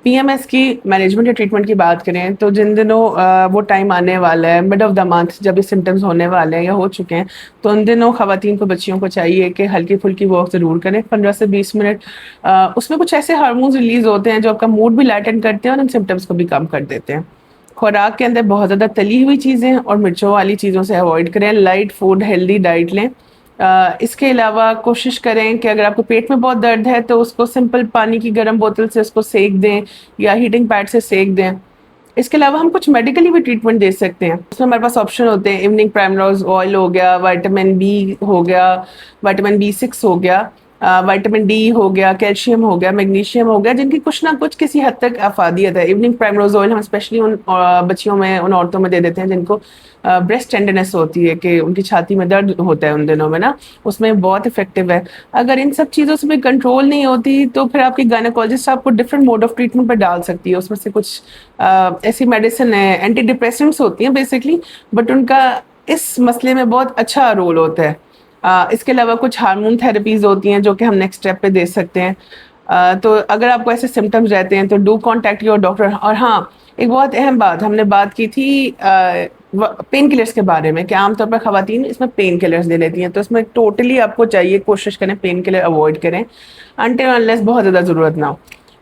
PMS کی management یا treatment کی بات کریں تو جن دنوں وہ ٹائم آنے والا ہے مڈ آف دا منتھ جب یہ سمٹمز ہونے والے ہیں یا ہو چکے ہیں تو ان دنوں خواتین کو بچیوں کو چاہیے کہ ہلکی پھلکی واک ضرور کریں 15 سے 20 منٹ. اس میں کچھ ایسے ہارمونز ریلیز ہوتے ہیں جو آپ کا موڈ بھی لائٹن کرتے ہیں اور ان سمٹمز کو بھی کم کر دیتے ہیں. خوراک کے اندر بہت زیادہ تلی ہوئی چیزیں اور مرچوں والی چیزوں سے اوائڈ کریں. لائٹ فوڈ ہیلدی ڈائٹ لیں. اس کے علاوہ کوشش کریں کہ اگر آپ کو پیٹ میں بہت درد ہے تو اس کو سمپل پانی کی گرم بوتل سے اس کو سیک دیں یا ہیٹنگ پیڈ سے سیک دیں. اس کے علاوہ ہم کچھ میڈیکلی بھی ٹریٹمنٹ دے سکتے ہیں. اس میں ہمارے پاس آپشن ہوتے ہیں. ایوننگ پرائمروز آئل ہو گیا, وائٹامن بی ہو گیا, وائٹامن B6 ہو گیا, وائٹامن ڈی ہو گیا, کیلشیم ہو گیا, میگنیشیم ہو گیا, جن کی کچھ نہ کچھ کسی حد تک افادیت ہے. ایوننگ پرائمروز آئل ہم اسپیشلی ان بچیوں میں, ان عورتوں میں دے دیتے ہیں جن کو بریسٹ ٹینڈرنس ہوتی ہے کہ ان کی چھاتی میں درد ہوتا ہے ان دنوں میں نا, اس میں بہت افیکٹو ہے. اگر ان سب چیزوں سے بھی کنٹرول نہیں ہوتی تو پھر آپ کی گائنیکولوجسٹ آپ کو ڈفرینٹ موڈ آف ٹریٹمنٹ پہ ڈال سکتی ہے. اس میں سے کچھ ایسی میڈیسن ہے, اینٹی ڈپریسنٹس ہوتی ہیں بیسکلی, بٹ ان کا اس مسئلے میں بہت اچھا رول ہوتا ہے. اس کے علاوہ کچھ ہارمون تھراپیز ہوتی ہیں جو کہ ہم نیکسٹ اسٹیپ پہ دے سکتے ہیں. تو اگر آپ کو ایسے سمٹمز رہتے ہیں تو ڈو کانٹیکٹ یور ڈاکٹر. اور ہاں, ایک بہت اہم بات, ہم نے بات کی تھی پین کلرز کے بارے میں کہ عام طور پر خواتین اس میں پین کلرز لے لیتی ہیں, تو اس میں ٹوٹلی آپ کو چاہیے کوشش کریں پین کلر اوائڈ کریں انٹل انلیس بہت زیادہ ضرورت نہ ہو.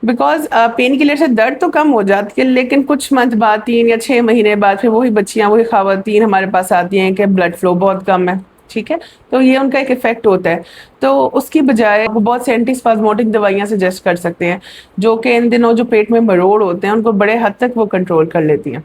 بیکاز پین کلر سے درد تو کم ہو جاتی ہے لیکن کچھ منتھ بعد 3 یا 6 مہینے بعد پھر وہی بچیاں وہی خواتین ہمارے پاس آتی ہیں کہ بلڈ فلو بہت کم ہے. ٹھیک ہے, تو یہ ان کا ایک افیکٹ ہوتا ہے. تو اس کی بجائے وہ بہت سے اینٹی اسپازموٹک دوائیاں سجیسٹ کر سکتے ہیں جو کہ ان دنوں جو پیٹ میں مروڑ ہوتے ہیں ان کو بڑے حد تک وہ کنٹرول کر لیتی ہیں.